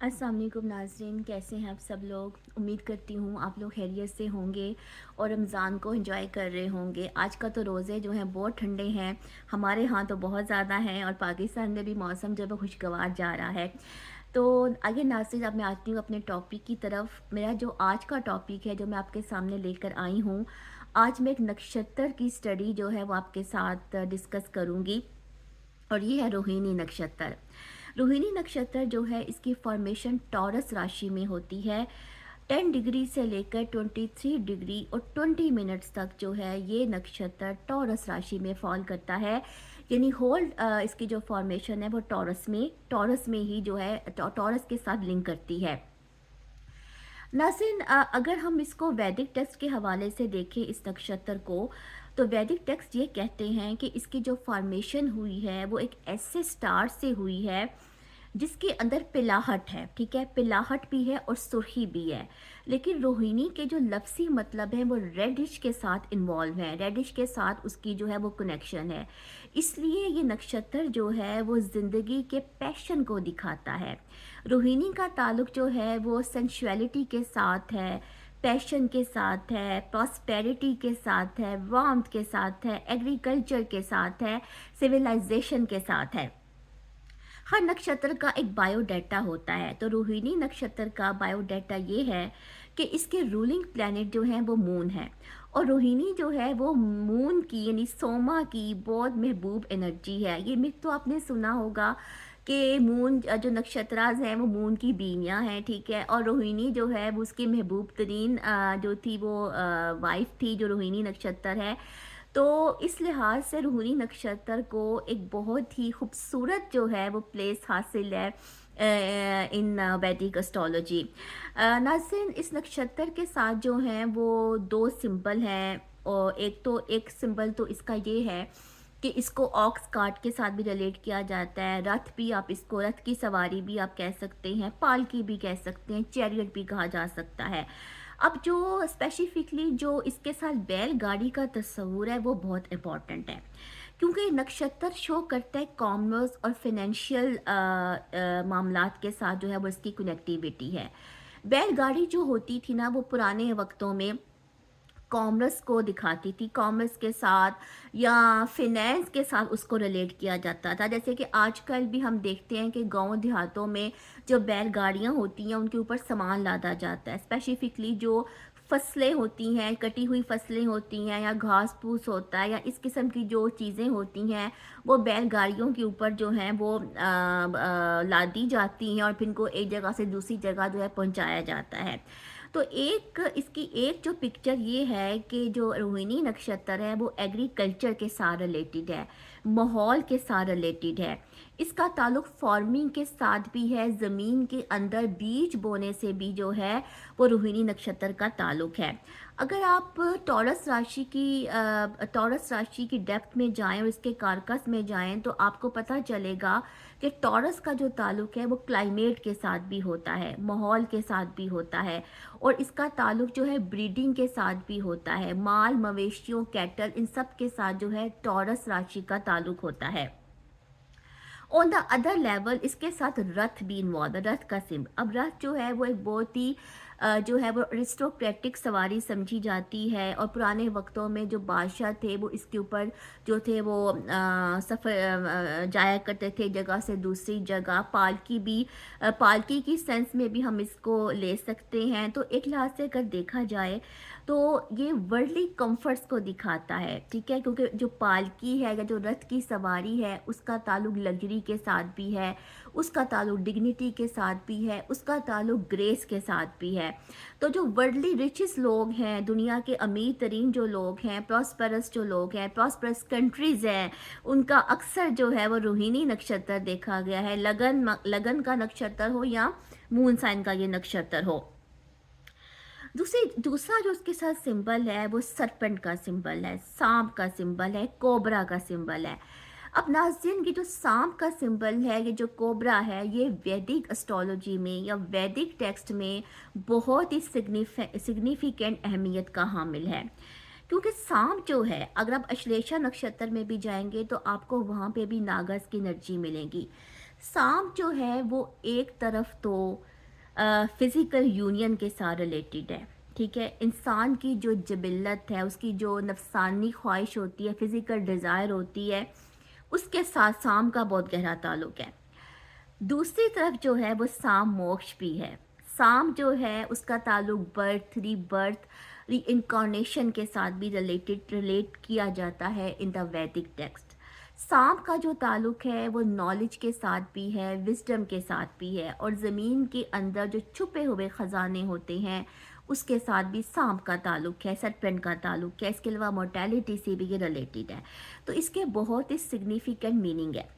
अस्सलाम वालेकुम नाज़रीन, कैसे हैं आप सब लोग। उम्मीद करती हूँ आप लोग खैरियत से होंगे और रमज़ान को एंजॉय कर रहे होंगे। आज का तो रोज़े जो हैं बहुत ठंडे हैं, हमारे यहाँ तो बहुत ज़्यादा हैं और पाकिस्तान में भी मौसम जो है वो खुशगवार जा रहा है। तो आइए नाज़रीन, अब मैं आती हूँ अपने टॉपिक की तरफ। मेरा जो आज का टॉपिक है जो मैं आपके सामने लेकर आई हूँ, आज मैं एक नक्षत्र की स्टडी जो है वो आपके साथ डिस्कस करूँगी और ये है रोहिणी नक्षत्र। रोहिणी नक्षत्र जो है इसकी फॉर्मेशन टॉरस राशि में होती है। 10 डिग्री से लेकर 23 डिग्री और 20 मिनट्स तक जो है ये नक्षत्र टॉरस राशि में फॉल करता है। यानी होल इसकी जो फॉर्मेशन है वो टॉरस में ही जो है टॉरस के साथ लिंक करती है। नाज़रीन, अगर हम इसको वैदिक टेक्स्ट के हवाले से देखें इस नक्षत्र को, तो वैदिक टेक्स्ट ये कहते हैं कि इसकी जो फॉर्मेशन हुई है वो एक ऐसे स्टार से हुई है जिसके अंदर पिलाहट है, ठीक है, पिलाहट भी है और सुर्खी भी है। लेकिन रोहिणी के जो लफ्सी मतलब है वो रेडिश के साथ इन्वॉल्व है, रेडिश के साथ उसकी जो है वो कनेक्शन है। इसलिए ये नक्षत्र जो है वो ज़िंदगी के पैशन को दिखाता है। रोहिणी का ताल्लुक जो है वो सेंशुअलिटी के साथ है, पैशन के साथ है, प्रॉस्पेरिटी के साथ है, वार्मथ के साथ है, एग्रीकल्चर के साथ है, सिविलाइजेशन के साथ है। हर नक्षत्र का एक बायोडाटा होता है, तो रोहिणी नक्षत्र का बायोडाटा ये है कि इसके रूलिंग प्लैनेट जो हैं वो मून है और रोहिणी जो है वो मून की यानी सोमा की बहुत महबूब एनर्जी है। ये मिथ तो आपने सुना होगा कि मून जो नक्षत्राज हैं वो मून की बीवियाँ हैं, ठीक है, और रोहिणी जो है वो उसकी महबूब तरीन जो थी वो वाइफ थी जो रोहिणी नक्षत्र है। तो इस लिहाज से रोहिणी नक्षत्र को एक बहुत ही खूबसूरत जो है वो प्लेस हासिल है इन वैदिक एस्ट्रोलॉजी। नाज़रीन, इस नक्षत्र के साथ जो हैं वो दो सिंबल हैं और एक सिंबल तो इसका ये है कि इसको ऑक्स कार्ट के साथ भी रिलेट किया जाता है। रथ भी, आप इसको रथ की सवारी भी आप कह सकते हैं, पालकी भी कह सकते हैं, चैरियट भी कहा जा सकता है। अब जो स्पेसिफिकली जो इसके साथ बैलगाड़ी का तस्वुर है वो बहुत इम्पॉर्टेंट है, क्योंकि नक्षत्र शो करता है कॉमर्स और फाइनेंशियल मामलात के साथ जो है वो इसकी कनेक्टिविटी है। बैलगाड़ी जो होती थी ना वो पुराने वक्तों में कॉमर्स को दिखाती थी, कॉमर्स के साथ या फिनेंस के साथ उसको रिलेट किया जाता था। जैसे कि आजकल भी हम देखते हैं कि गांव देहातों में जो बैलगाड़ियां होती हैं उनके ऊपर सामान लादा जाता है। स्पेसिफिकली जो फसलें होती हैं, कटी हुई फसलें होती हैं या घास फूस होता है या इस किस्म की जो चीज़ें होती हैं वो बैलगाड़ियों के ऊपर जो हैं वो लादी जाती हैं और फिर इनको एक जगह से दूसरी जगह जो है पहुंचाया जाता है। तो एक इसकी एक जो पिक्चर ये है कि जो रोहिणी नक्षत्र है वो एग्रीकल्चर के साथ रिलेटेड है, माहौल के साथ रिलेटेड है। इसका ताल्लुक फार्मिंग के साथ भी है, ज़मीन के अंदर बीज बोने से भी जो है वो रोहिणी नक्षत्र का ताल्लुक है। अगर आप टॉरस राशि की डेप्थ में जाएं और इसके कारकस में जाएं तो आपको पता चलेगा कि टॉरस का जो ताल्लुक है वो क्लाइमेट के साथ भी होता है, माहौल के साथ भी होता है और इसका ताल्लुक जो है ब्रीडिंग के साथ भी होता है, माल मवेशियों कैटल इन सब के साथ जो है टॉरस राशि का ताल्लुक होता है। ऑन द अदर लेवल इसके साथ रथ भी इन्वॉल्व है, रथ का सिंबल। अब रथ जो है वो एक बहुत ही जो है वो अरिस्टोक्रेटिक सवारी समझी जाती है और पुराने वक्तों में जो बादशाह थे वो इसके ऊपर जो थे वो सफ़र जाया करते थे जगह से दूसरी जगह। पालकी भी, पालकी की सेंस में भी हम इसको ले सकते हैं। तो एक लिहाज से अगर देखा जाए तो ये वर्ल्डली कंफर्ट्स को दिखाता है, ठीक है, क्योंकि जो पालकी है या जो रथ की सवारी है उसका ताल्लुक लग्जरी के साथ भी है, उसका ताल्लुक डिग्निटी के साथ भी है, उसका ताल्लुक ग्रेस के साथ भी है। तो जो वर्ल्डली रिचेस्ट लोग हैं, दुनिया के अमीर तरीन जो लोग हैं, प्रॉस्परस जो लोग हैं, प्रॉस्परस कंट्रीज़ हैं, उनका अक्सर जो है वो रोहिणी नक्षत्र देखा गया है। लगन का नक्षत्र हो या मून साइन का ये नक्षत्र हो। दूसरा जो उसके साथ सिंबल है वो सरपेंट का सिंबल है, सांप का सिंबल है, कोबरा का सिंबल है। अब नाज़रीन, ये जो सांप का सिंबल है, ये जो कोबरा है, ये वैदिक एस्ट्रोलॉजी में या वैदिक टेक्स्ट में बहुत ही सिग्निफिकेंट अहमियत का हामिल है, क्योंकि सांप जो है, अगर आप अश्लेषा नक्षत्र में भी जाएंगे तो आपको वहाँ पे भी नागस की एनर्जी मिलेगी। सांप जो है वो एक तरफ तो फिज़िकल यूनियन के साथ रिलेटेड है, ठीक है? इंसान की जो जिबिल्लत है, उसकी जो नफ़सानी ख्वाहिश होती है, फिज़िकल डिज़ायर होती है, उसके साथ सांप का बहुत गहरा ताल्लुक है। दूसरी तरफ जो है वो सांप मोक्ष भी है। सांप जो है उसका ताल्लुक बर्थ, रीबर्थ, रीइंकार्नेशन के साथ भी रिलेट किया जाता है इन द वैदिक टेक्स्ट। सांप का जो ताल्लुक है वो नॉलेज के साथ भी है, विजडम के साथ भी है, और ज़मीन के अंदर जो छुपे हुए ख़जाने होते हैं उसके साथ भी सांप का ताल्लुक है, सर्पेंट का ताल्लुक है। इसके अलावा मोर्टेलिटी से भी ये रिलेटेड है। तो इसके बहुत ही सिग्निफिकेंट मीनिंग है।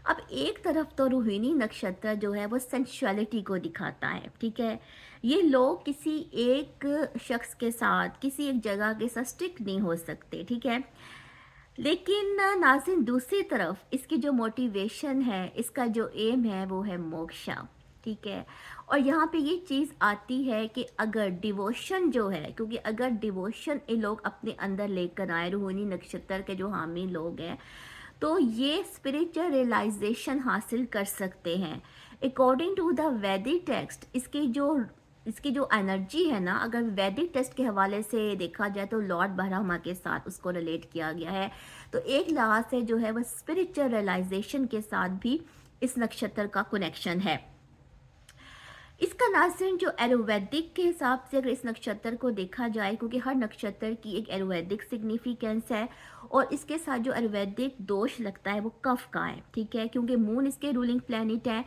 अब एक तरफ तो रोहिणी नक्षत्र जो है वो सेंसुअलिटी को दिखाता है, ठीक है? ये लोग किसी एक शख्स के साथ, किसी एक जगह के साथ स्टिक नहीं हो सकते, ठीक है? लेकिन नाज़रीन, दूसरी तरफ इसकी जो मोटिवेशन है, इसका जो एम है वो है मोक्षा, ठीक है? और यहाँ पे ये चीज़ आती है कि अगर डिवोशन जो है, क्योंकि अगर डिवोशन ये लोग अपने अंदर लेकर आए, रोहिणी नक्षत्र के जो हामी लोग हैं, तो ये स्पिरिचुअल रियलाइजेशन हासिल कर सकते हैं। अकॉर्डिंग टू द वैदिक टेक्स्ट इसकी जो एनर्जी है ना, अगर वैदिक टेक्स्ट के हवाले से देखा जाए तो लॉर्ड ब्रह्मा के साथ उसको रिलेट किया गया है। तो एक लिहाज से जो है वह स्पिरिचुअल रियलाइजेशन के साथ भी इस नक्षत्र का कनेक्शन है। इसका नाज़रीन जो आयुर्वेदिक के हिसाब से अगर इस नक्षत्र को देखा जाए, क्योंकि हर नक्षत्र की एक आयुर्वेदिक सिग्निफिकेंस है, और इसके साथ जो आयुर्वेदिक दोष लगता है वो कफ का है, ठीक है? क्योंकि मून इसके रूलिंग प्लैनेट है।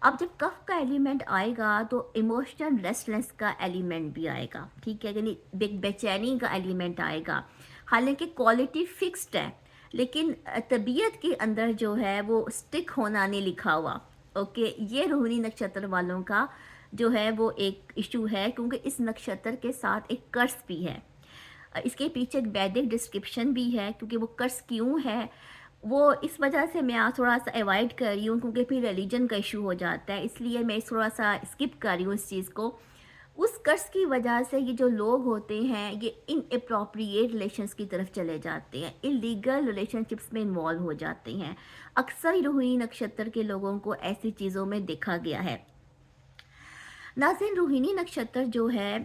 अब जब कफ का एलिमेंट आएगा तो इमोशनल रेस्टलेस का एलिमेंट भी आएगा, ठीक है? यानी बेचैनी का एलिमेंट आएगा। हालांकि क्वालिटी फिक्स्ड है, लेकिन तबीयत के अंदर जो है वो स्टिक होना नहीं लिखा हुआ। ओके, ये रोहिणी नक्षत्र वालों का जो है वो एक इशू है, क्योंकि इस नक्षत्र के साथ एक कर्स भी है। इसके पीछे एक वैदिक डिस्क्रिप्शन भी है, क्योंकि वो कर्स क्यों है वो इस वजह से मैं आज थोड़ा सा अवॉइड कर रही हूँ, क्योंकि फिर रिलीजन का इशू हो जाता है, इसलिए मैं थोड़ा सा स्किप कर रही हूँ इस चीज़ को। उस कर्स की वजह से ये जो लोग होते हैं ये इनअप्रोप्रिएट रिलेशंस की तरफ चले जाते हैं, इलीगल रिलेशनशिप्स में इन्वॉल्व हो जाते हैं। अक्सर ही रोहिणी नक्षत्र के लोगों को ऐसी चीज़ों में देखा गया है। नाज़रीन, रोहिणी नक्षत्र जो है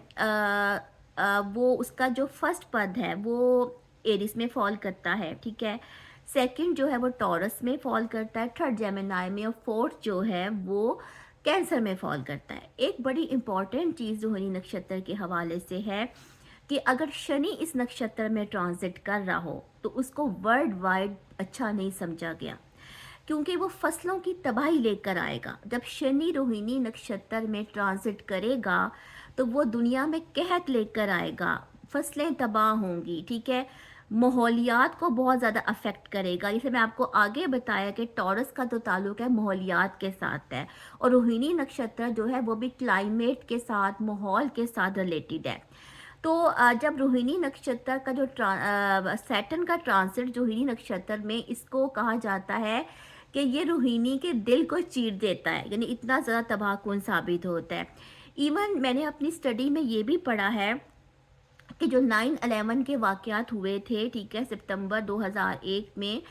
वो उसका जो फर्स्ट पद है वो एरिस में फॉल करता है, ठीक है? सेकंड जो है वो टॉरस में फॉल करता है, थर्ड जेमिनाई में, और फोर्थ जो है वो कैंसर में फॉल करता है। एक बड़ी इंपॉर्टेंट चीज़ रोहिणी नक्षत्र के हवाले से है कि अगर शनि इस नक्षत्र में ट्रांजिट कर रहा हो तो उसको वर्ल्ड वाइड अच्छा नहीं समझा गया, क्योंकि वो फसलों की तबाही लेकर आएगा। जब शनि रोहिणी नक्षत्र में ट्रांजिट करेगा तो वो दुनिया में कहत लेकर आएगा, फसलें तबाह होंगी, ठीक है? माहौलियात को बहुत ज़्यादा अफेक्ट करेगा। जैसे मैं आपको आगे बताया कि टॉरस का तो ताल्लुक है माहौलियात के साथ है, और रोहिणी नक्षत्र जो है वो भी क्लाइमेट के साथ, माहौल के साथ रिलेटेड है। तो जब रोहिणी नक्षत्र का जो सैटर्न का ट्रांसिट जो रोहिणी नक्षत्र में, इसको कहा जाता है कि ये रोहिणी के दिल को चीर देता है, यानी इतना ज़्यादा तबाहकुन साबित होता है। इवन मैंने अपनी स्टडी में ये भी पढ़ा है कि जो 9/11 के वाक़यात हुए थे, ठीक है, सितंबर 2001 में,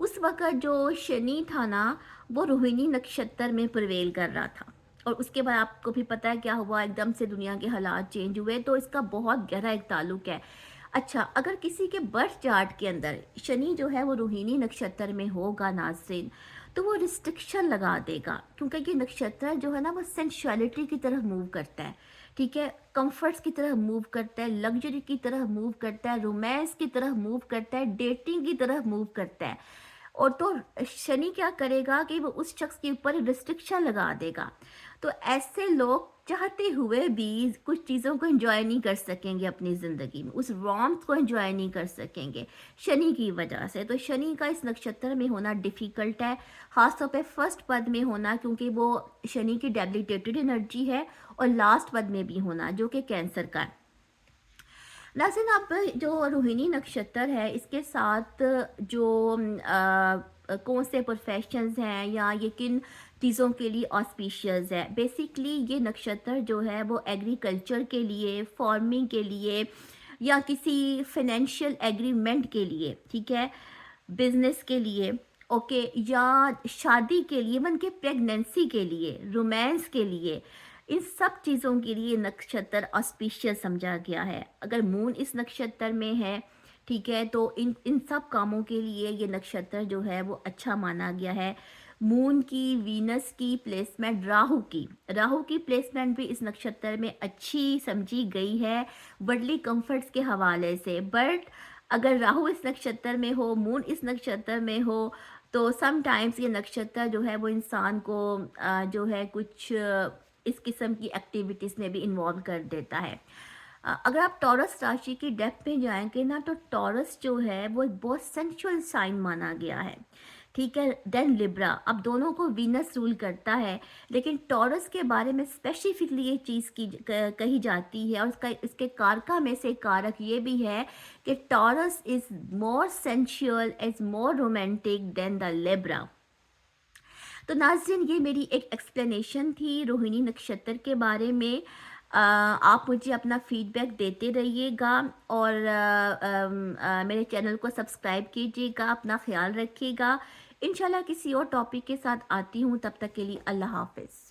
उस वक़्त जो शनि था ना, वो रोहिणी नक्षत्र में प्रिवेल कर रहा था, और उसके बाद आपको भी पता है क्या हुआ, एकदम से दुनिया के हालात चेंज हुए, तो इसका बहुत गहरा एक ताल्लुक है। अच्छा, अगर किसी के बर्थ चार्ट के अंदर शनि जो है वो रोहिणी नक्षत्र में होगा नाज़रीन, तो वो रिस्ट्रिक्शन लगा देगा, क्योंकि ये नक्षत्र जो है ना वो सेंसुअलिटी की तरफ मूव करता है, ठीक है? कंफर्ट्स की तरफ मूव करता है, लग्जरी की तरफ मूव करता है, रोमांस की तरफ मूव करता है, डेटिंग की तरफ मूव करता है। और तो शनि क्या करेगा कि वो उस शख्स के ऊपर रिस्ट्रिक्शन लगा देगा। तो ऐसे लोग चाहते हुए भी कुछ चीज़ों को एंजॉय नहीं कर सकेंगे अपनी ज़िंदगी में, उस वार्मथ को एंजॉय नहीं कर सकेंगे शनि की वजह से। तो शनि का इस नक्षत्र में होना डिफ़िकल्ट है, ख़ासतौर पे फर्स्ट पद में होना, क्योंकि वो शनि की डेबिलिटेटेड एनर्जी है, और लास्ट पद में भी होना जो कि कैंसर का है। नाज़रीन, अब जो रोहिणी नक्षत्र है इसके साथ जो कौन से प्रोफेशंस हैं या ये किन चीज़ों के लिए ऑस्पिशियस है, बेसिकली ये नक्षत्र जो है वो एग्रीकल्चर के लिए, फार्मिंग के लिए, या किसी फाइनेंशियल एग्रीमेंट के लिए, ठीक है, बिजनेस के लिए, ओके, या शादी के लिए, इवन के प्रेगनेंसी के लिए, रोमांस के लिए, इन सब चीज़ों के लिए नक्षत्र ऑस्पिशियस समझा गया है। अगर मून इस नक्षत्र में है, ठीक है, तो इन इन सब कामों के लिए ये नक्षत्र जो है वो अच्छा माना गया है। मून की, वीनस की प्लेसमेंट, राहु की प्लेसमेंट भी इस नक्षत्र में अच्छी समझी गई है वर्ldly कंफर्ट्स के हवाले से। बट अगर राहु इस नक्षत्र में हो, मून इस नक्षत्र में हो, तो समटाइम्स ये नक्षत्र जो है वो इंसान को जो है कुछ इस किस्म की एक्टिविटीज़ में भी इन्वॉल्व कर देता है। अगर आप टॉरस राशि की डेप्थ में जाएंगे ना, तो टॉरस जो है वो एक बहुत सेंशुअल साइन माना गया है, ठीक है। देन लिब्रा, अब दोनों को वीनस रूल करता है, लेकिन टॉरस के बारे में स्पेसिफिकली ये चीज़ कही जाती है, और इसका इसके कारका में से कारक ये भी है कि Taurus is more sensual, is more romantic than the Libra. तो नाज़रीन, ये मेरी एक एक्सप्लेनेशन थी रोहिणी नक्षत्र के बारे में। आप मुझे अपना फीडबैक देते रहिएगा, और मेरे चैनल को सब्सक्राइब कीजिएगा। अपना ख्याल रखिएगा। इंशाल्लाह किसी और टॉपिक के साथ आती हूँ, तब तक के लिए अल्लाह हाफ़िज़।